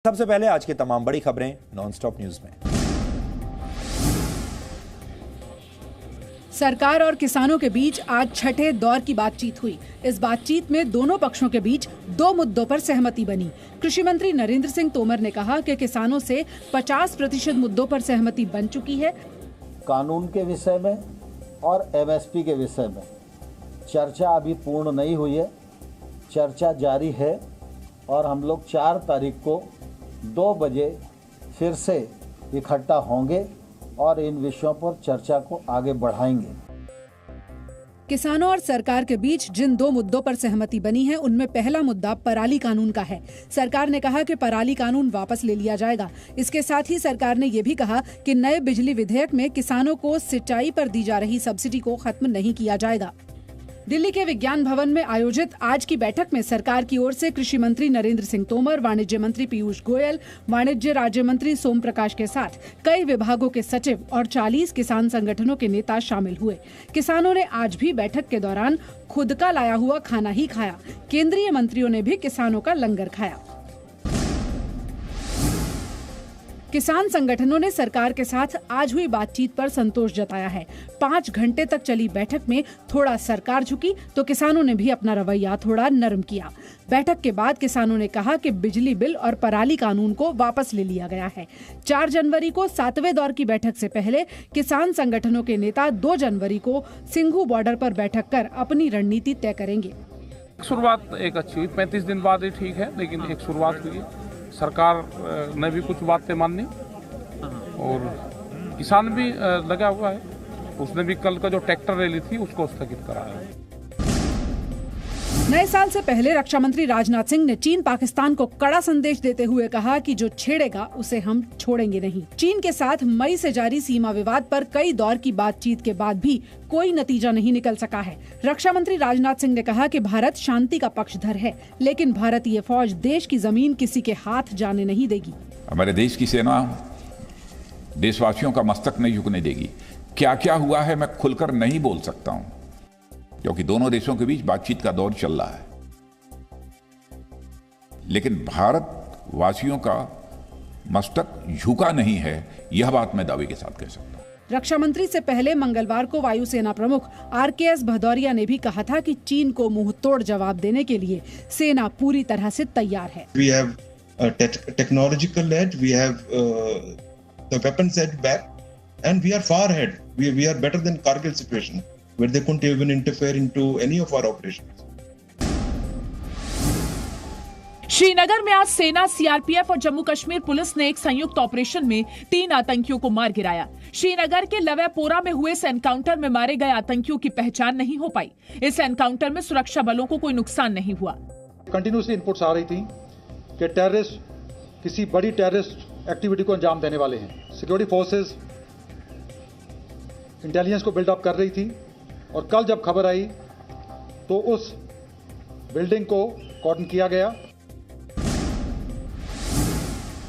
सबसे पहले आज की तमाम बड़ी खबरें नॉनस्टॉप न्यूज में। सरकार और किसानों के बीच आज छठे दौर की बातचीत हुई। इस बातचीत में दोनों पक्षों के बीच दो मुद्दों पर सहमति बनी। कृषि मंत्री नरेंद्र सिंह तोमर ने कहा कि किसानों से 50% मुद्दों पर सहमति बन चुकी है। कानून के विषय में और एमएसपी के विषय में चर्चा अभी पूर्ण नहीं हुई है, चर्चा जारी है और हम लोग 4 तारीख को 2 बजे फिर से इकट्ठा होंगे और इन विषयों पर चर्चा को आगे बढ़ाएंगे। किसानों और सरकार के बीच जिन 2 मुद्दों पर सहमति बनी है, उनमें पहला मुद्दा पराली कानून का है। सरकार ने कहा कि पराली कानून वापस ले लिया जाएगा। इसके साथ ही सरकार ने ये भी कहा कि नए बिजली विधेयक में किसानों को सिंचाई पर दी जा रही सब्सिडी को खत्म नहीं किया जाएगा। दिल्ली के विज्ञान भवन में आयोजित आज की बैठक में सरकार की ओर से कृषि मंत्री नरेंद्र सिंह तोमर, वाणिज्य मंत्री पीयूष गोयल, वाणिज्य राज्य मंत्री सोम प्रकाश के साथ कई विभागों के सचिव और 40 किसान संगठनों के नेता शामिल हुए। किसानों ने आज भी बैठक के दौरान खुद का लाया हुआ खाना ही खाया। केंद्रीय मंत्रियों ने भी किसानों का लंगर खाया। किसान संगठनों ने सरकार के साथ आज हुई बातचीत पर संतोष जताया है। 5 घंटे तक चली बैठक में थोड़ा सरकार झुकी तो किसानों ने भी अपना रवैया थोड़ा नरम किया। बैठक के बाद किसानों ने कहा कि बिजली बिल और पराली कानून को वापस ले लिया गया है। 4 जनवरी को 7वें दौर की बैठक से पहले किसान संगठनों के नेता 2 जनवरी को सिंघू बॉर्डर पर बैठक कर अपनी रणनीति तय करेंगे। शुरुआत एक अच्छी हुई, 35 दिन बाद ही ठीक है, लेकिन एक शुरुआत हुई है। सरकार ने भी कुछ बातें मानी और किसान भी लगा हुआ है। उसने भी कल का जो ट्रैक्टर रैली थी उसको स्थगित कराया। नए साल से पहले रक्षा मंत्री राजनाथ सिंह ने चीन पाकिस्तान को कड़ा संदेश देते हुए कहा कि जो छेड़ेगा उसे हम छोड़ेंगे नहीं। चीन के साथ मई से जारी सीमा विवाद पर कई दौर की बातचीत के बाद भी कोई नतीजा नहीं निकल सका है। रक्षा मंत्री राजनाथ सिंह ने कहा कि भारत शांति का पक्षधर है, लेकिन भारतीय फौज देश की जमीन किसी के हाथ जाने नहीं देगी। हमारे देश की सेना देशवासियों का मस्तक नहीं झुकने देगी। क्या क्या हुआ है मैं खुलकर नहीं बोल सकता हूँ, क्योंकि दोनों देशों के बीच बातचीत का दौर चल रहा है, लेकिन भारत वासियों का मस्तक झुका नहीं है, यह बात मैं दावे के साथ कह सकता हूं। रक्षा मंत्री से पहले मंगलवार को वायुसेना प्रमुख RKS भदौरिया ने भी कहा था कि चीन को मुंह तोड़ जवाब देने के लिए सेना पूरी तरह से तैयार है। We have technological edge, we have the weapons edge back, and we are far ahead. We are better than Kargil situation, where they couldn't even interfere into any of our operations. Srinagar में आज सेना, CRPF और Jammu Kashmir police ने एक संयुक्त operation में 3 आतंकियों को मार गिराया। श्रीनगर के लवेपोरा में हुए इस एनकाउंटर में मारे गए आतंकियों की पहचान नहीं हो पाई। इस एनकाउंटर में सुरक्षा बलों को कोई नुकसान नहीं हुआ। कंटिन्यूसली इनपुट्स आ रही थी कि टेररिस्ट किसी बड़ी टेररिस्ट एक्टिविटी को अंजाम देने वाले हैं। सिक्योरिटी फोर्सेस इंटेलिजेंस को बिल्डअप कर रही थी और कल जब खबर आई तो उस बिल्डिंग को कॉर्डन किया गया।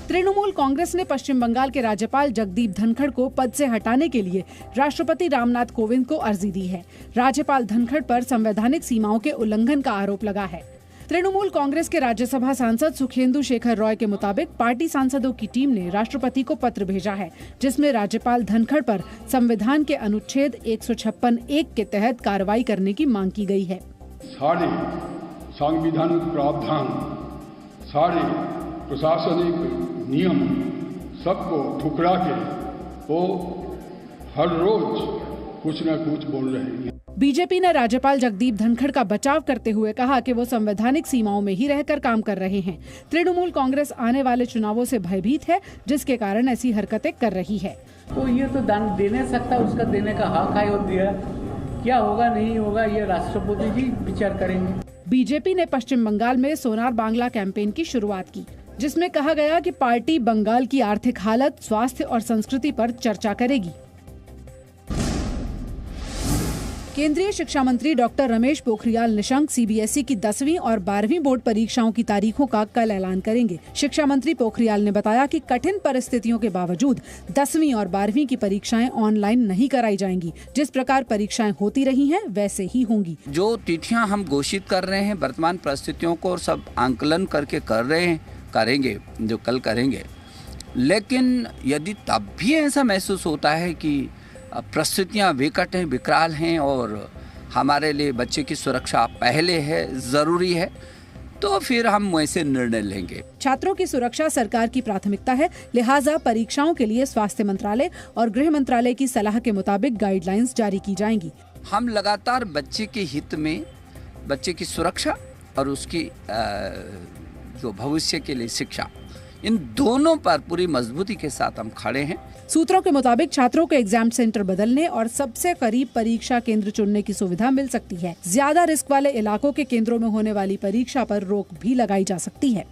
तृणमूल कांग्रेस ने पश्चिम बंगाल के राज्यपाल जगदीप धनखड़ को पद से हटाने के लिए राष्ट्रपति रामनाथ कोविंद को अर्जी दी है। राज्यपाल धनखड़ पर संवैधानिक सीमाओं के उल्लंघन का आरोप लगा है। तृणमूल कांग्रेस के राज्यसभा सांसद सुखेंदु शेखर रॉय के मुताबिक पार्टी सांसदों की टीम ने राष्ट्रपति को पत्र भेजा है, जिसमें राज्यपाल धनखड़ पर संविधान के अनुच्छेद 156(1) के तहत कार्रवाई करने की मांग की गई है। सारे संवैधानिक प्रावधान, सारे प्रशासनिक नियम सबको ठुकरा के वो हर रोज कुछ न कुछ बोल रहे हैं। बीजेपी ने राज्यपाल जगदीप धनखड़ का बचाव करते हुए कहा कि वो संवैधानिक सीमाओं में ही रहकर काम कर रहे हैं। तृणमूल कांग्रेस आने वाले चुनावों से भयभीत है, जिसके कारण ऐसी हरकतें कर रही है। तो ये तो दान दे नहीं सकता, उसका देने का हक है और दिया। क्या होगा नहीं होगा ये राष्ट्रपति जी विचार करेंगे। बीजेपी ने पश्चिम बंगाल में सोनार बांग्ला कैंपेन की शुरुआत की, जिसमें कहा गया कि पार्टी बंगाल की आर्थिक हालत, स्वास्थ्य और संस्कृति पर चर्चा करेगी। केंद्रीय शिक्षा मंत्री डॉक्टर रमेश पोखरियाल निशंक CBSE की 10वीं और 12वीं बोर्ड परीक्षाओं की तारीखों का कल ऐलान करेंगे। शिक्षा मंत्री पोखरियाल ने बताया कि कठिन परिस्थितियों के बावजूद 10वीं और 12वीं की परीक्षाएं ऑनलाइन नहीं कराई जाएंगी। जिस प्रकार परीक्षाएं होती रही हैं वैसे ही होंगी। जो तिथियां हम घोषित कर रहे हैं, वर्तमान परिस्थितियों को सब आंकलन करके कर रहे हैं, करेंगे जो कल करेंगे। लेकिन यदि तब भी ऐसा महसूस होता है कि परिस्थितियाँ विकट हैं, विकराल हैं और हमारे लिए बच्चे की सुरक्षा पहले है, ज़रूरी है, तो फिर हम वैसे निर्णय लेंगे। छात्रों की सुरक्षा सरकार की प्राथमिकता है, लिहाजा परीक्षाओं के लिए स्वास्थ्य मंत्रालय और गृह मंत्रालय की सलाह के मुताबिक गाइडलाइंस जारी की जाएंगी। हम लगातार बच्चे के हित में, बच्चे की सुरक्षा और उसकी जो भविष्य के लिए शिक्षा, इन दोनों पर पूरी मजबूती के साथ हम खड़े हैं। सूत्रों के मुताबिक छात्रों को एग्जाम सेंटर बदलने और सबसे करीब परीक्षा केंद्र चुनने की सुविधा मिल सकती है। ज्यादा रिस्क वाले इलाकों के केंद्रों में होने वाली परीक्षा पर रोक भी लगाई जा सकती है।